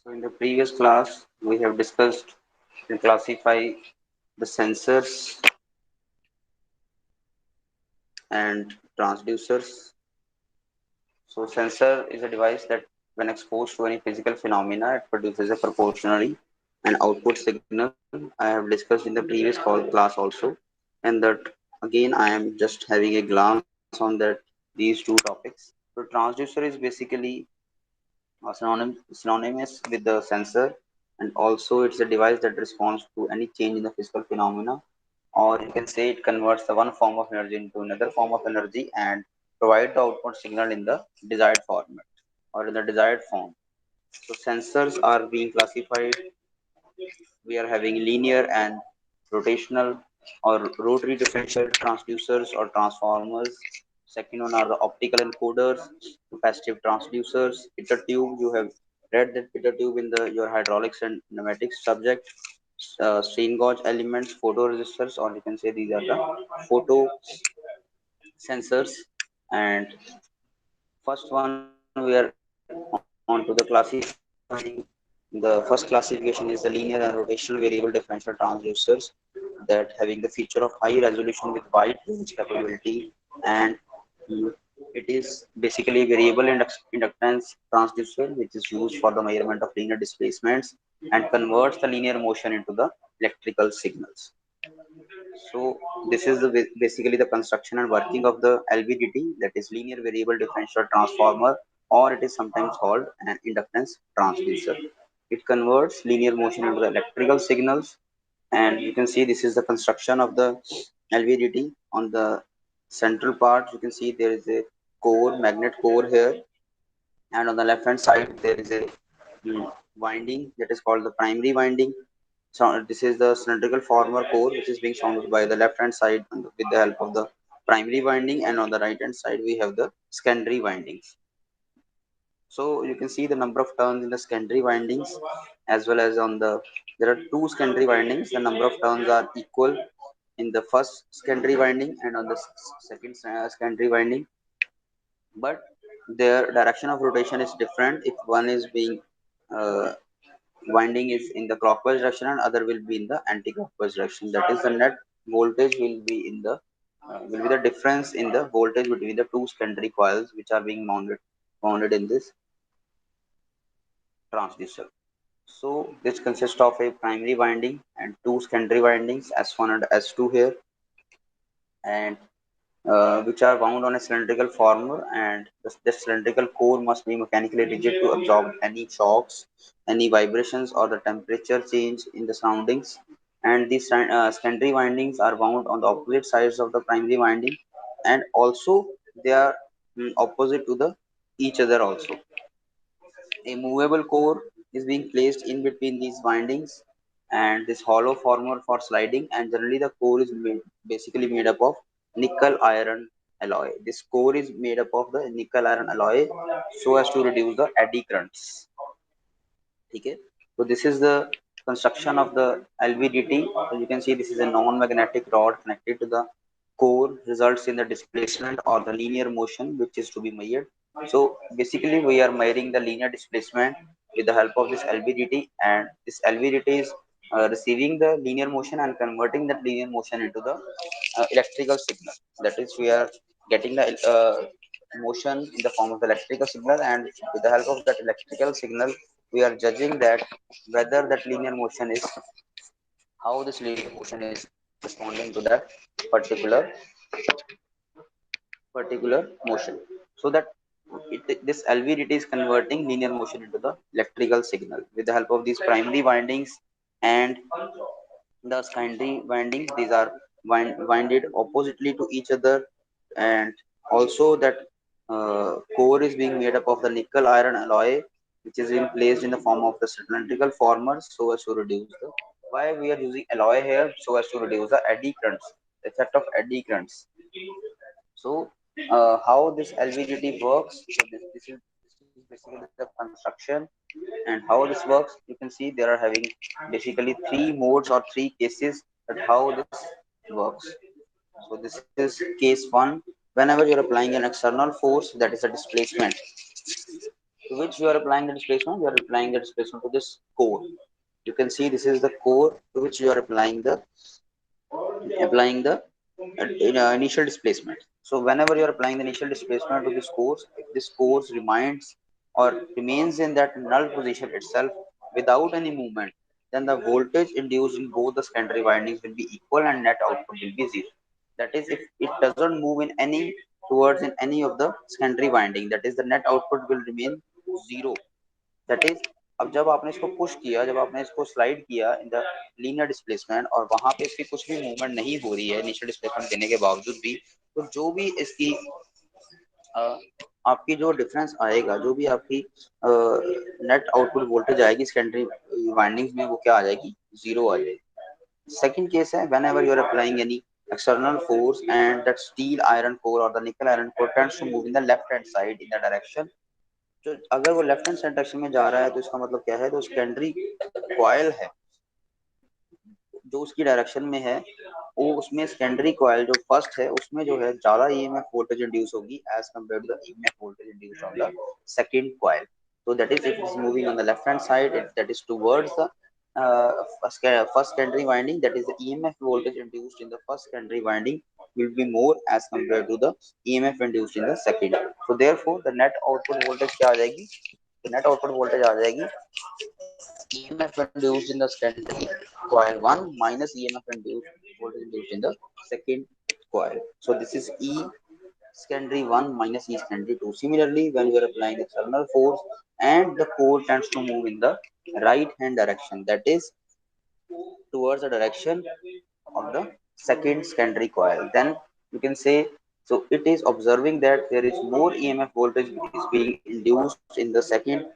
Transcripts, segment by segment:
So in the previous class, we have discussed and classify the sensors and transducers. So sensor is a device that when exposed to any physical phenomena, it produces a proportionally an output signal. I have discussed in the previous class also, and that again I am just having a glance on that these two topics. So transducer is basically synonymous with the sensor, and also it's a device that responds to any change in the physical phenomena, or you can say it converts the one form of energy into another form of energy and provide the output signal in the desired format or in the desired form. So sensors are being classified. We are having linear and rotational or rotary differential transducers or transformers. Second one are the optical encoders, capacitive transducers, pitter tube. You have read that pitter tube in the your hydraulics and pneumatics subject. Strain gauge elements, photoresistors, or you can say these are the photo sensors. And first one we are on to the classifying. The first classification is the linear and rotational variable differential transducers that having the feature of high resolution with wide range capability, and mm, it is basically variable inductance transducer which is used for the measurement of linear displacements and converts the linear motion into the electrical signals. So this is basically the construction and working of the LVDT, that is linear variable differential transformer, or it is sometimes called an inductance transducer. It converts linear motion into the electrical signals, and you can see this is the construction of the LVDT. On the central part, you can see there is a core, magnet core here, and on the left hand side there is a winding that is called the primary winding. So this is the cylindrical former core which is being surrounded by the left hand side with the help of the primary winding, and on the right hand side we have the secondary windings. So you can see the number of turns in the secondary windings, as well as on the there are two secondary windings. The number of turns are equal in the first secondary winding and on the second secondary winding, but their direction of rotation is different. If one is being uh, winding is in the clockwise direction and other will be in the anti-clockwise direction, that is the net voltage will be in the will be the difference in the voltage between the two secondary coils which are being mounted in this transducer. So this consists of a primary winding and two secondary windings, S1 and S2 here, and which are wound on a cylindrical former, and the cylindrical core must be mechanically rigid to absorb any shocks, any vibrations, or the temperature change in the surroundings. And these secondary windings are wound on the opposite sides of the primary winding, and also they are opposite to the each other also. A movable core is being placed in between these windings and this hollow former for sliding, and generally the core is basically made up of nickel iron alloy. This core is made up of the nickel iron alloy so as to reduce the eddy currents. Okay. So this is the construction of the LVDT. So you can see this is a non-magnetic rod connected to the core, results in the displacement or the linear motion which is to be measured. So basically we are measuring the linear displacement with the help of this LVDT, and this LVDT is receiving the linear motion and converting that linear motion into the electrical signal. That is, we are getting the motion in the form of the electrical signal, and with the help of that electrical signal we are judging that whether that linear motion is how this linear motion is responding to that particular motion, so that this LVDT is converting linear motion into the electrical signal with the help of these primary windings and the secondary windings. These are winded oppositely to each other, and also that core is being made up of the nickel iron alloy which is being placed in the form of the cylindrical formers so as to reduce the, why we are using alloy here, so as to reduce the eddy currents, effect of eddy currents. So how this LVDT works, so this is basically the construction and how this works. You can see there are having basically three modes or three cases that how this works. So this is case one. Whenever you're applying an external force, that is a displacement. to which you are applying the displacement. You are applying the displacement to this core. You can see this is the core to which you are applying the initial displacement. So whenever you are applying the initial displacement to this course, if this course remains or remains in that null position itself without any movement, then the voltage induced in both the secondary windings will be equal and net output will be zero. That is, if it doesn't move in any towards in any of the secondary winding, that is the net output will remain zero. That is अब जब आपने इसको push किया, जब आपने इसको slide किया in the linear displacement और वहां पे इसकी कुछ भी मूवमेंट नहीं हो रही है इनिशियल डिस्प्लेसमेंट देने के बावजूद भी, तो जो भी इसकी आपकी जो डिफरेंस आएगा, जो भी आपकी नेट आउटपुट वोल्टेज आएगी सेकेंडरी वाइंडिंग्स में, वो क्या आ जाएगी, जीरो आ जाएगी. Second case है whenever you are applying any external force and that steel iron core or the nickel iron core tends to move in the left hand side in the direction. तो अगर वो left hand side direction में जा रहा है तो इसका मतलब क्या है, तो सेकेंडरी कॉयल है जो उसकी डायरेक्शन में है, वो उसमें सेकेंडरी कॉयल जो फर्स्ट है उसमें जो है ज्यादा ईएमएफ वोल्टेज इंड्यूस होगी as compare to the EMF voltage induce on the second coil. So that is, if it is moving on the left hand side, that is towards the first secondary winding, that is the EMF voltage induced in the first secondary winding will be more as compared to the EMF induced in the second. So therefore the net output voltage क्या आ जाएगी, the net output voltage आ जाएगी EMF induced in the secondary coil 1 minus EMF induced voltage induced in the second coil. So this is E secondary 1 minus E secondary 2. Similarly, when we are applying external force and the core tends to move in the right hand direction, that is towards the direction of the second secondary coil, then you can say, so it is observing that there is more EMF voltage which is being induced in the second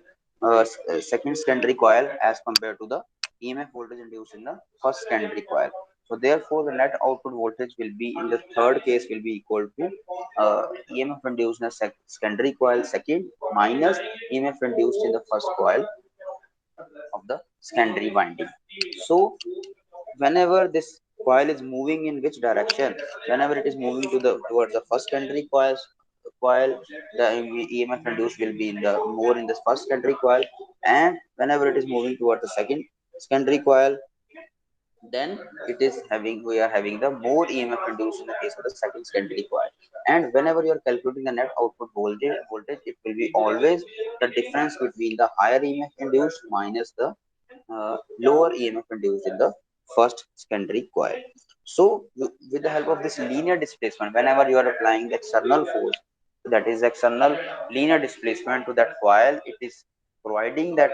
secondary coil as compared to the EMF voltage induced in the first secondary coil. So therefore the net output voltage will be in the third case will be equal to EMF induced in the secondary coil second minus EMF induced in the first coil of the secondary winding. So whenever this coil is moving in which direction, whenever it is moving to the towards the first secondary coil, the EMF induced will be in the more in the first secondary coil, and whenever it is moving towards the second secondary coil, then it is having we are having the more EMF induced in the case of the second secondary coil. And whenever you are calculating the net output voltage, it will be always the difference between the higher EMF induced minus the lower EMF induced in the first secondary coil. So with the help of this linear displacement, whenever you are applying the external force, that is external linear displacement to that coil, it is providing that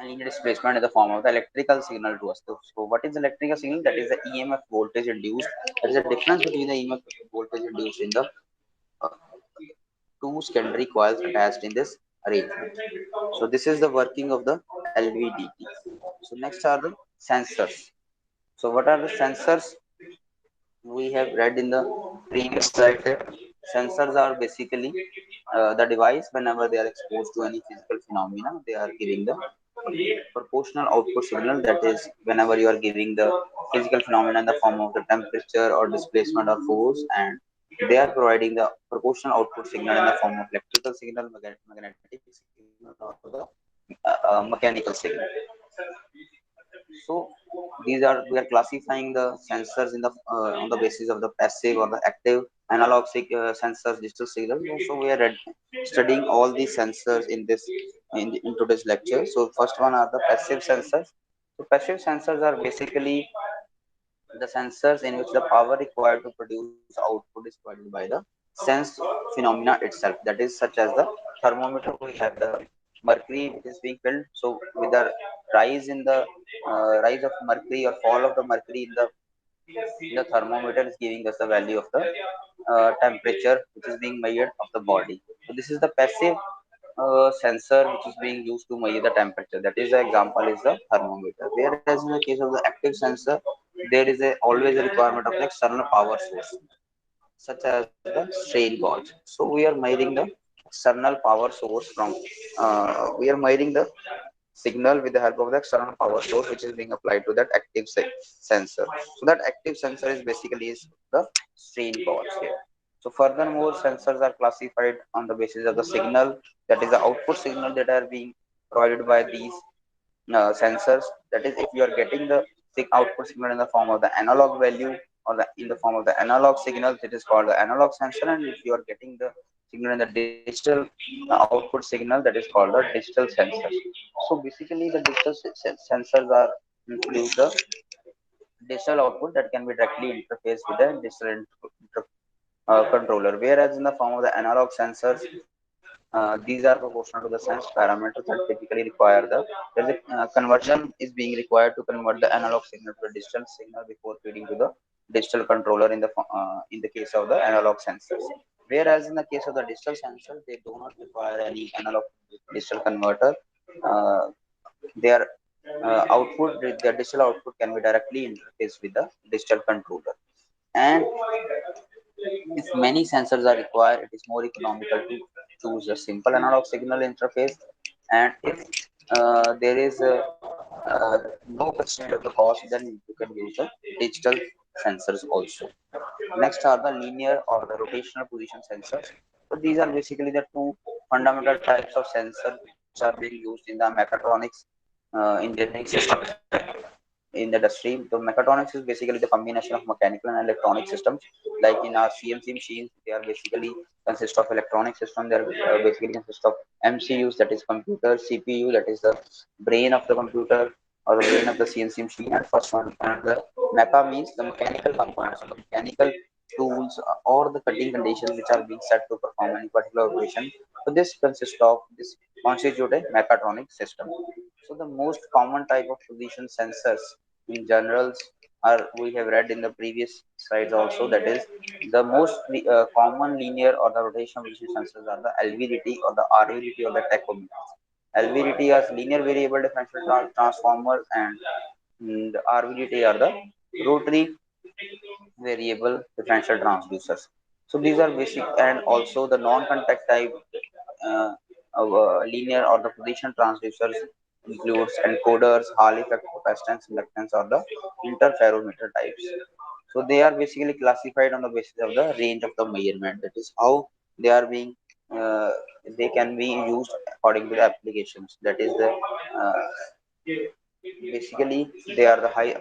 linear displacement in the form of the electrical signal to us. So what is the electrical signal? That is the EMF voltage induced. There is a difference between the EMF voltage induced in the uh, two secondary coils attached in this arrangement. So this is the working of the LVDT. So next are the sensors. So what are the sensors? We have read in the previous slide here. Sensors are basically the device whenever they are exposed to any physical phenomena, they are giving the proportional output signal. That is, whenever you are giving the physical phenomena in the form of the temperature or displacement or force, and they are providing the proportional output signal in the form of electrical signal, magnetic signal, or the mechanical signal. So these are, we are classifying the sensors in the on the basis of the passive or the active, analog sensors, digital signal. So we are studying all these sensors in this in today's lecture. So first one are the passive sensors. So passive sensors are basically the sensors in which the power required to produce output is provided by the sense phenomena itself. That is, such as the thermometer, we have the mercury which is being filled. So with the rise in the rise of mercury or fall of the mercury in the thermometer is giving us the value of the temperature which is being measured of the body. So this is the passive sensor which is being used to measure the temperature. That is, the example is the thermometer. Whereas in the case of the active sensor, there is always a requirement of the external power source, such as the strain gauge. So we are measuring the external power source from we are measuring the signal with the help of the external power source which is being applied to that active sensor. So that active sensor is basically is the strain gauge here. So furthermore, sensors are classified on the basis of the signal, that is the output signal that are being provided by these sensors. That is, if you are getting the output signal in the form of the analog value or in the form of the analog signal, it is called the analog sensor. And if you are getting the signal in the digital output signal, that is called the digital sensor. So basically, the digital sensors are include the digital output that can be directly interfaced with the digital controller. Whereas in the form of the analog sensors, these are proportional to the sense parameters that typically require there's a conversion is being required to convert the analog signal to the digital signal before feeding to the digital controller in the case of the analog sensors. Whereas in the case of the digital sensor, they do not require any analog digital converter. Uh, their their digital output can be directly interfaced with the digital controller. And if many sensors are required, it is more economical to choose a simple analog signal interface. And if there is no constraint of the cost, then you can use the digital sensors also. Next are the linear or the rotational position sensors. So these are basically the two fundamental types of sensors which are being used in the mechatronics engineering system in the industry. The mechatronics is basically the combination of mechanical and electronic systems. Like in our CNC machines, they are basically consist of electronic system. They are basically consist of MCUs, that is computer, CPU, that is the brain of the computer or the brain of the CNC machine, and first one, and the mecha means the mechanical components, or the mechanical tools or the cutting conditions which are being set to perform any particular operation. So this constitute a mechatronic system. So the most common type of position sensors in generals are, we have read in the previous slides also, that is the most common linear or the rotational position sensors are the LVDT or the RVDT or the tachometers. LVDT is linear variable differential transformers, and the RVDT are the rotary variable differential transducers. So these are basic, and also the non-contact type uh, of linear or the position transducers includes encoders, Hall effect, capacitance, inductance, or the interferometer types. So they are basically classified on the basis of the range of the measurement. That is how they are being. Uh, they can be used according to the applications. That is the basically they are the high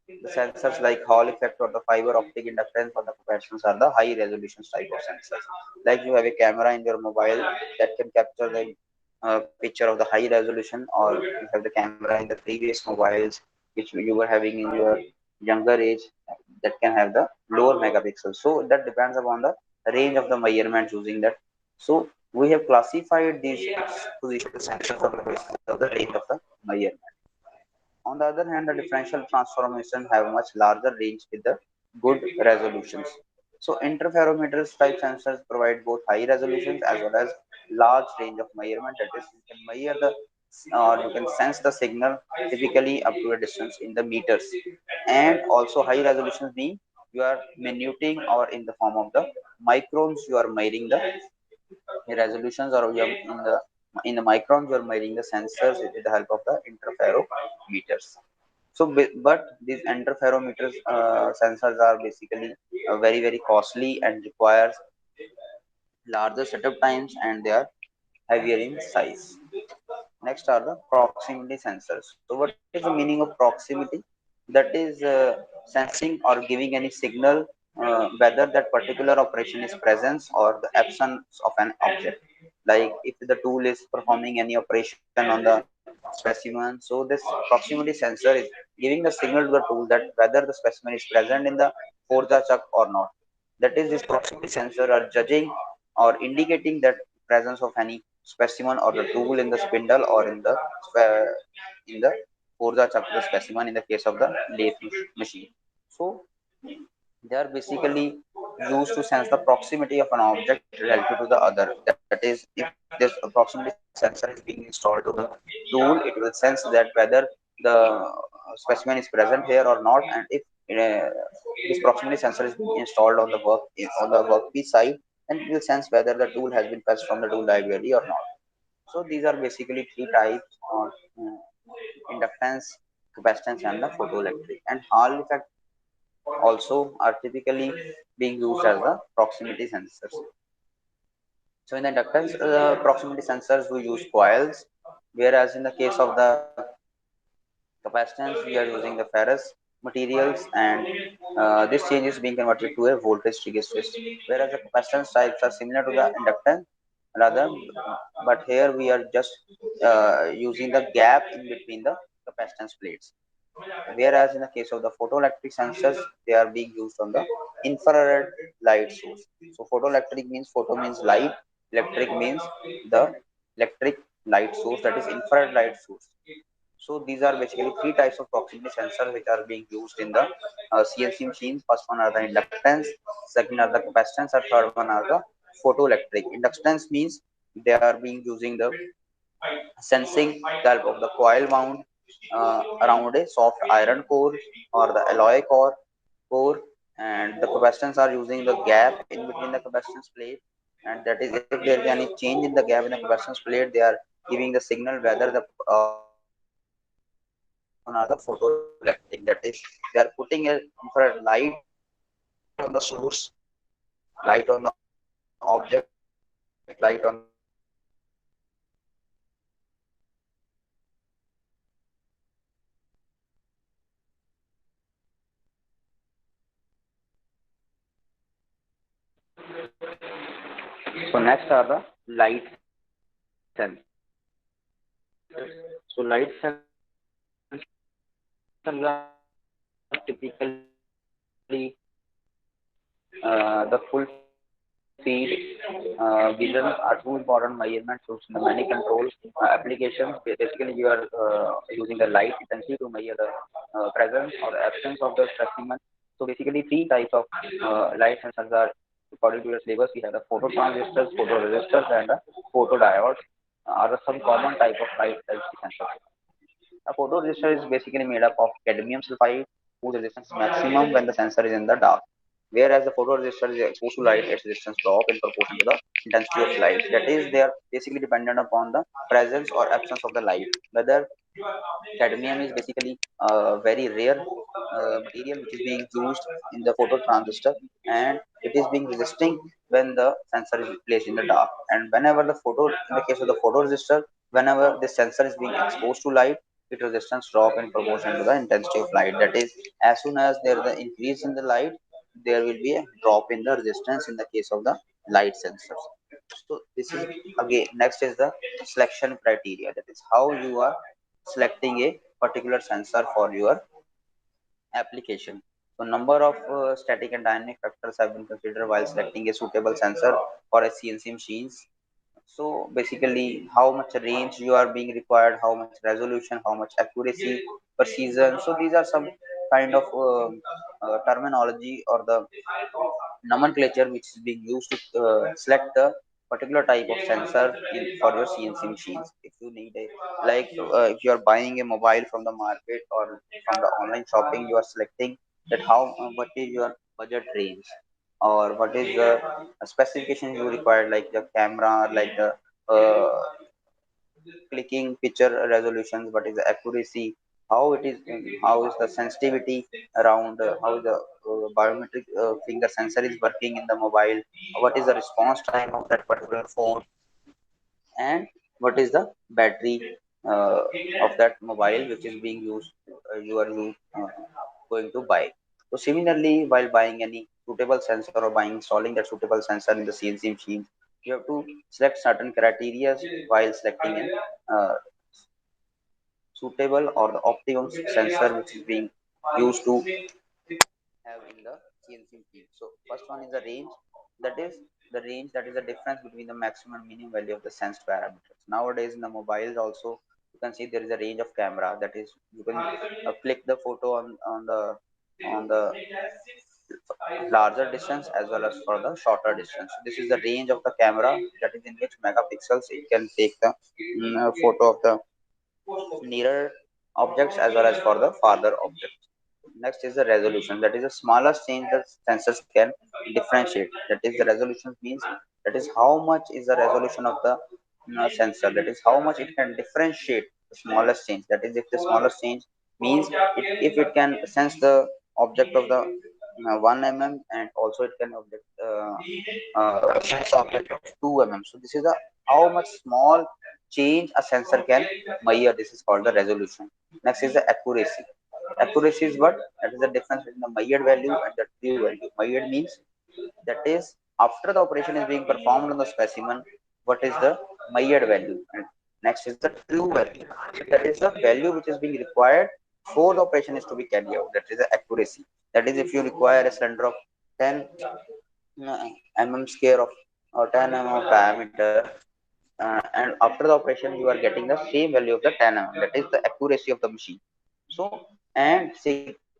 the sensors like Hall effect or the fiber optic inductance or the capacitance are the high resolution type of sensors. Like you have a camera in your mobile that can capture the picture of the high resolution, or you have the camera in the previous mobiles which you were having in your younger age that can have the lower megapixels. So that depends upon the range of the measurement using that. So we have classified these position sensors on the basis of the range of the measurement. On the other hand, the differential transformation have much larger range with the good resolutions. So interferometers type sensors provide both high resolutions as well as large range of measurement. That is, you can measure the or you can sense the signal typically up to a distance in the meters. And also high resolutions mean you are minuting, or in the form of the microns you are measuring the resolutions, or you are in the microns you are measuring the sensors with the help of the interferometers. So, but these interferometers sensors are basically very costly and requires larger setup times, and they are heavier in size. Next are the proximity sensors. So, what is the meaning of proximity? That is sensing or giving any signal whether that particular operation is presence or the absence of an object. Like if the tool is performing any operation on the specimen, so this proximity sensor is giving the signal to the tool that whether the specimen is present in the forja chuck or not. That is, this proximity sensor are judging or indicating that presence of any specimen or the tool in the spindle or in the forza chuck, the specimen in the case of the lathe machine. So they are basically used to sense the proximity of an object relative to the other. That is, if this proximity sensor is being installed to the tool, it will sense that whether the specimen is present here or not, and if uh, this proximity sensor is being installed on the workpiece side, then it will sense whether the tool has been fetched from the tool library or not. So these are basically three types of inductance, capacitance, and the photoelectric. And Hall effect also are typically being used as the proximity sensors. So in the inductance, proximity sensors we use coils, whereas in the case of the capacitance we are using the ferrous materials, and this change is being converted to a voltage trigger switch. Whereas the capacitance types are similar to the inductance, rather, but here we are just using the gap in between the capacitance plates. Whereas in the case of the photoelectric sensors, they are being used on the infrared light source. So photoelectric means photo means light, electric means the electric light source, that is infrared light source. So these are basically three types of proximity sensors which are being used in the CNC machines. First one are the inductance, second are the capacitance, and third one are the photoelectric. Inductance means they are being using the sensing the help of the coil wound around a soft iron core or the alloy core, and the capacitance are using the gap in between the capacitance plate, and that is if there is any change in the gap in the capacitance plate, they are giving the signal whether the one are the photoelectric, that is they are putting a infrared light on the source, light on the object, light on the So next are the light sensors. So light sensors are typically the full feed visions are two important measurement tools in the many control applications. Basically, you are using the light intensity to measure the presence or absence of the specimen. So basically, three types of light sensors are according to your syllabus. We have the phototransistors, photoresistors, and the photodiodes are the some common type of light sensors. A photoresistor is basically made up of cadmium sulfide, whose resistance is maximum when the sensor is in the dark. Whereas the photoresistor is exposed to light, its resistance drop in proportion to the intensity of light. That is, they are basically dependent upon the presence or absence of the light. Whether cadmium is basically a very rare material which is being used in the phototransistor, and it is being resisting when the sensor is placed in the dark. And whenever the photo, in the case of the photoresistor, whenever the sensor is being exposed to light, its resistance drop in proportion to the intensity of light. That is, as soon as there is an increase in the light, there will be a drop in the resistance in the case of the light sensors. So this is again, next is the selection criteria. That is how you are selecting a particular sensor for your application. So number of static and dynamic factors have been considered while selecting a suitable sensor for a CNC machines. So basically, how much range you are being required, how much resolution, how much accuracy, precision. So these are some kind of terminology or the nomenclature which is being used to select the particular type of sensor for your CNC machines. If you need a, like if you are buying a mobile from the market or from the online shopping, you are selecting that how what is your budget range, or what is the specification you require, like the camera, like the uh, clicking picture resolutions, what is the accuracy, how it is, how is the sensitivity around, how the biometric finger sensor is working in the mobile, what is the response time of that particular phone, and what is the battery uh, of that mobile which is being used, you are going to buy. So similarly, while buying any suitable sensor or buying installing that suitable sensor in the CNC machine, you have to select certain criteria while selecting an suitable or the optimum sensor which is being used to have in the CNC machine. So first one is the range. That is the range, that is the difference between the maximum and minimum value of the sensed parameters. Nowadays in the mobiles also you can see there is a range of camera. That is, you can click the photo on the larger distance as well as for the shorter distance. This is the range of the camera, that is in which megapixels it can take the photo of the nearer objects as well as for the farther objects. Next is the resolution. That is the smallest change that sensors can differentiate. That is the resolution means, that is how much is the resolution of the sensor. That is how much it can differentiate the smallest change. That is, if the smallest change means if it can sense the object of the 1 mm, and also it can object sense object of 2 mm. So this is the how much small change a sensor can measure. This is called the resolution. Next is the accuracy. Accuracy is what? That is the difference between the measured value and the true value. Measured means that is after the operation is being performed on the specimen, what is the measured value? And next is the true value. That is the value which is being required for the operation is to be carried out. That is the accuracy. That is, if you require a cylinder of 10 mm square of or 10 mm of diameter, and after the operation you are getting the same value of the 10 mm. That is the accuracy of the machine. So, and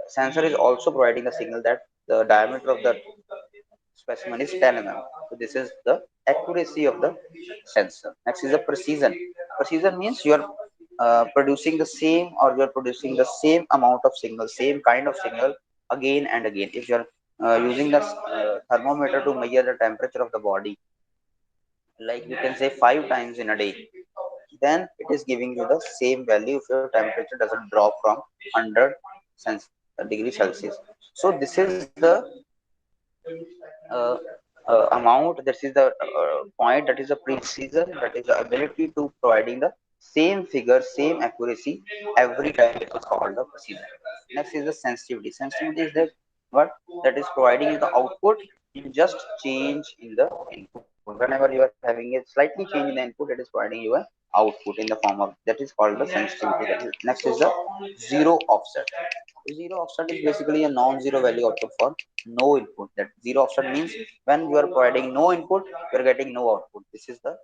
sensor is also providing the signal that the diameter of the specimen is 10 mm. So this is the accuracy of the sensor. Next is the precision. Precision means you are producing the same, or you are producing the same amount of signal, same kind of signal again and again. If you are using the thermometer to measure the temperature of the body, like you can say 5 times in a day, then it is giving you the same value if your temperature doesn't drop from 100 degree Celsius. So this is the uh, amount, this is the point, that is a precision, that is the ability to providing the same figure, same accuracy every time. It is called the precision. Next is the sensitivity. Sensitivity is that what? That is providing you the output in just change in the input. Whenever you are having a slightly change in the input, it is providing you a output in the form of, that is called the sensitivity. Next is the zero offset. Zero offset is basically a non-zero value output for no input. That zero offset means when you are providing no input, you are getting no output. This is the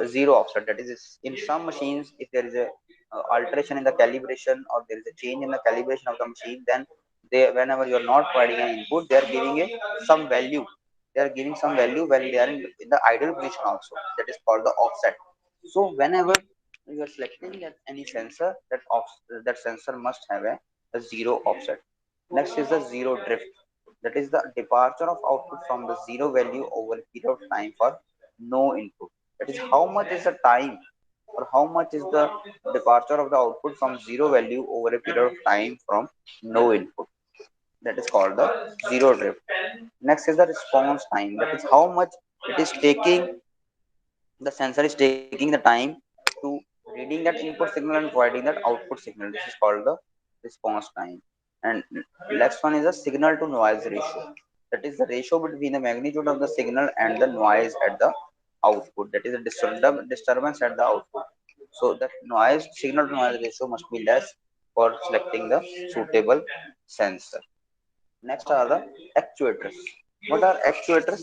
zero offset. That is, in some machines, if there is a alteration in the calibration, or there is a change in the calibration of the machine, then they, whenever you are not providing an input, they are giving a some value. They are giving some value when they are in the idle position also. That is called the offset. So whenever you are selecting that any sensor, that sensor must have a zero offset. Next is the zero drift. That is the departure of output from the zero value over a period of time for no input. That is how much is the time, or how much is the departure of the output from zero value over a period of time from no input. That is called the zero drift. Next is the response time. That is how much it is taking, the sensor is taking the time to reading that input signal and providing that output signal. This is called the response time. And next one is the signal to noise ratio. That is the ratio between the magnitude of the signal and the noise at the output. That is a disturbance at the output. So that noise, signal to noise ratio must be less for selecting the suitable sensor. Next are the actuators. What are actuators?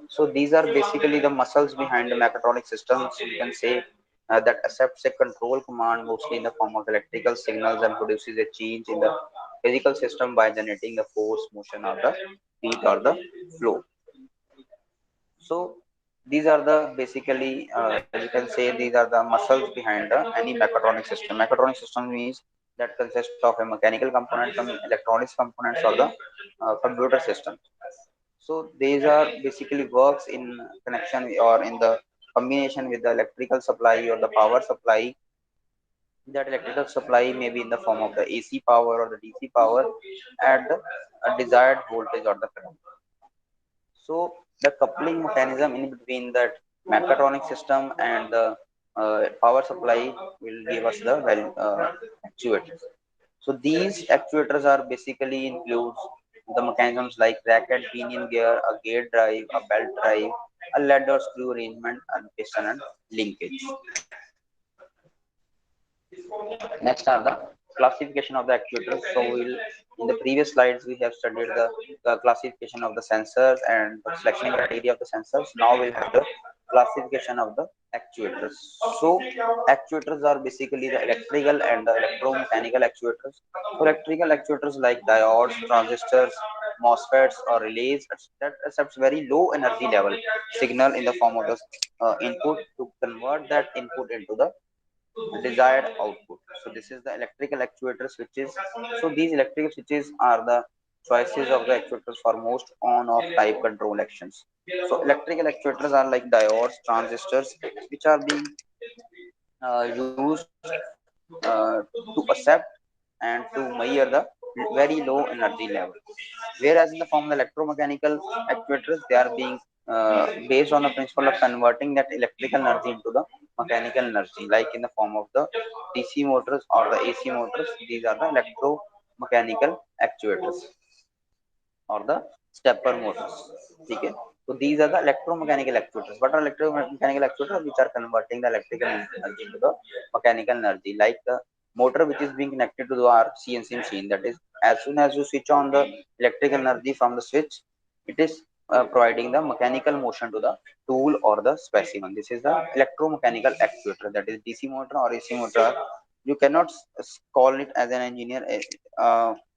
So these are basically the muscles behind the mechatronic systems. You can say that accepts a control command, mostly in the form of electrical signals, and produces a change in the physical system by generating the force, motion, or the heat, or the flow. So these are the basically, you can say, these are the muscles behind the any mechatronic system. Mechatronic system means that consists of a mechanical component, some electronics components, or the computer system. So these are basically works in connection or in the combination with the electrical supply or the power supply. That electrical supply may be in the form of the AC power or the DC power at the desired voltage or the current. So the coupling mechanism in between that mechatronic system and the power supply will give us the actuators. So these actuators are basically includes the mechanisms like racket, pinion gear, a gear drive, a belt drive, a lead or screw arrangement, and piston and linkage. Next are the classification of the actuators. So we'll, in the previous slides we have studied the classification of the sensors and the selection criteria of the sensors. Now we'll have the classification of the actuators. So actuators are basically the electrical and the electromechanical actuators. So electrical actuators like diodes, transistors, MOSFETs, or relays that accepts very low energy level signal in the form of the input to convert that input into the desired output. So this is the electrical actuator switches. So these electrical switches are the choices of the actuators for most on off type control actions. So electrical actuators are like diodes, transistors, which are being used to accept and to measure the very low energy level. Whereas in the form of the electromechanical actuators, they are being based on the principle of converting that electrical energy into the mechanical energy, like in the form of the DC motors or the AC motors. These are the electromechanical actuators or the stepper motors. Okay. So these are the electromechanical actuators. What are electromechanical actuators? Which are converting the electrical energy into the mechanical energy, like the motor which is being connected to our CNC machine. That is, as soon as you switch on the electrical energy from the switch, it is providing the mechanical motion to the tool or the specimen. This is the electromechanical actuator. That is DC motor or AC motor. You cannot call it as an engineer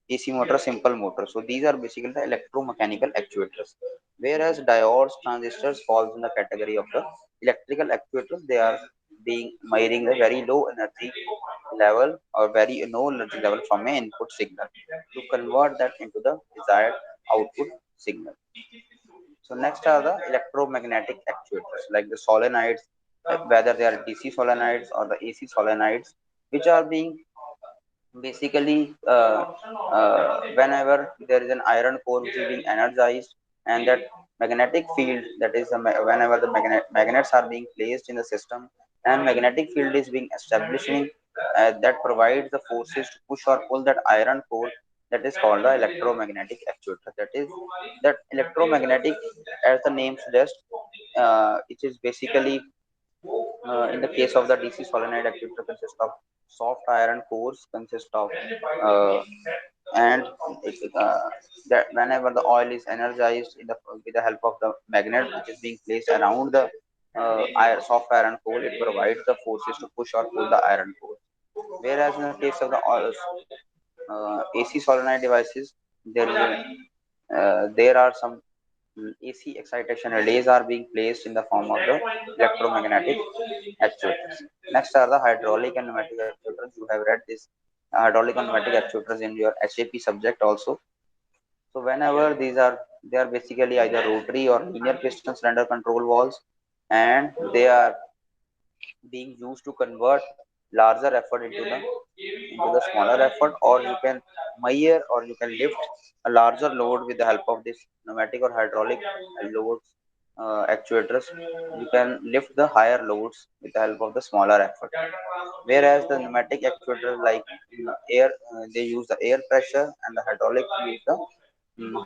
AC motor, simple motor. So these are basically the electromechanical actuators. Whereas diodes, transistors falls in the category of the electrical actuators. They are being measuring the very low energy level or very low energy level from an input signal to convert that into the desired output signal. So next are the electromagnetic actuators like the solenoids, whether they are DC solenoids or the AC solenoids, which are being basically whenever there is an iron core which is being energized, and that magnetic field, that is whenever the magnets are being placed in the system and magnetic field is being establishing, that provides the forces to push or pull that iron core, that is called the electromagnetic actuator. That is, that electromagnetic, as the name suggests, it is basically in the case of the DC solenoid actuator consists of soft iron cores, consist of uh, and that whenever the oil is energized with the help of the magnet which is being placed around the soft iron core, it provides the forces to push or pull the iron core. Whereas in the case of the AC solenoid devices, there are some AC excitation relays are being placed in the form of the electromagnetic actuators. Next are the hydraulic and pneumatic actuators. You have read this hydraulic and pneumatic actuators in your HAP subject also. So whenever they are basically either rotary or linear piston cylinder control valves, and they are being used to convert larger effort into the smaller effort, or you can measure or you can lift a larger load with the help of this pneumatic or hydraulic loads actuators. You can lift the higher loads with the help of the smaller effort. Whereas the pneumatic actuators, like air, they use the air pressure, and the hydraulic use the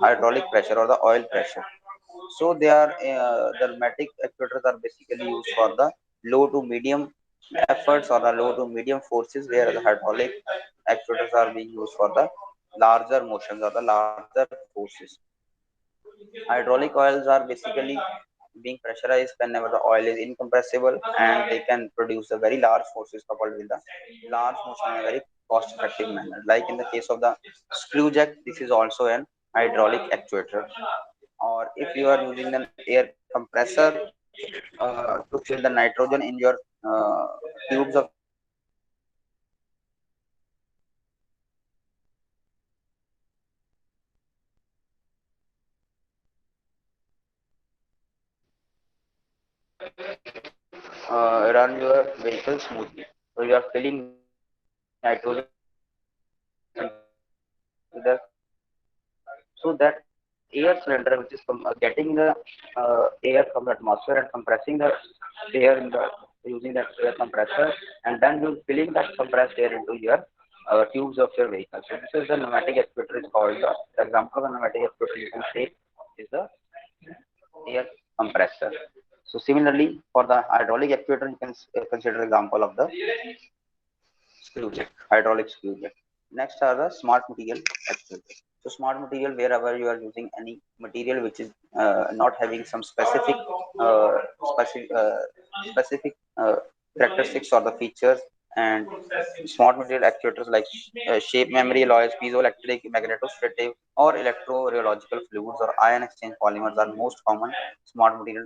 hydraulic pressure or the oil pressure. So they are the pneumatic actuators are basically used for the low to medium efforts or the low to medium forces, where the hydraulic actuators are being used for the larger motions or the larger forces. Hydraulic oils are basically being pressurized whenever the oil is incompressible, and they can produce a very large forces coupled with the large motion in a very cost effective manner. Like in the case of the screw jack, this is also an hydraulic actuator. Or if you are using an air compressor to fill the nitrogen in your tubes of your vehicle, so this is also an hydraulic actuator. Or if you are run your vehicle smoothly, so you are filling nitrogen into the compressor, so that air cylinder which is getting the air from the atmosphere and compressing the air in the using that air compressor, and then you filling that compressed air into your tubes of your vehicle. So this is the pneumatic actuator is called. The example of a pneumatic actuator you can say is the air compressor. So similarly, for the hydraulic actuator, you can consider example of the screw jack, hydraulic screw jack. Next are the smart material actuators. So smart material, wherever you are using any material which is not having some uh, specific, uh, specific characteristics or the features, and smart material actuators like shape memory alloys, piezoelectric, magnetostatic, or electrorheological fluids or ion exchange polymers are most common smart material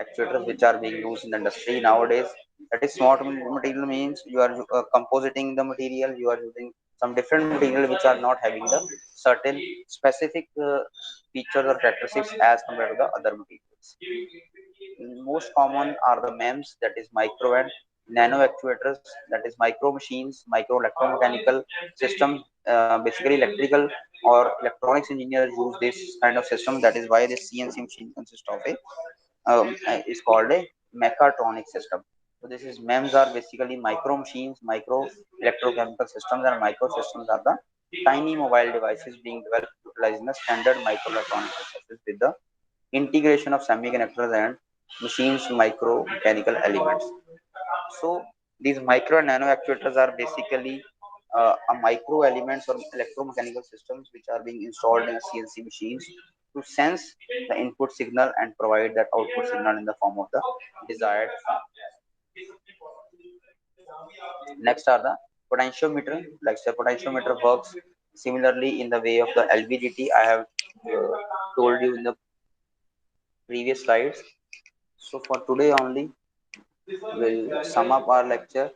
actuators which are being used in the industry nowadays. That is, smart material means you are compositing the material, you are using some different material which are not having the certain specific features or characteristics as compared to the other materials. Most common are the MEMS, that is micro and nano actuators, that is micro machines, micro electromechanical systems. Basically, electrical or electronics engineers use this kind of system. That is why this CNC machine consists of a is called a mechatronic system. So this is MEMS are basically micro machines, micro electrochemical systems, and micro systems are the tiny mobile devices being developed utilizing the standard microelectronic processes with the integration of semiconductors and machines micro mechanical elements. So these micro and nano actuators are basically a micro elements or electromechanical systems which are being installed in CNC machines to sense the input signal and provide that output signal in the form of the desired form. Next are the potentiometer. Like say potentiometer works similarly in the way of the LVDT. I have told you in the previous slides. So for today only, we'll sum up our lecture.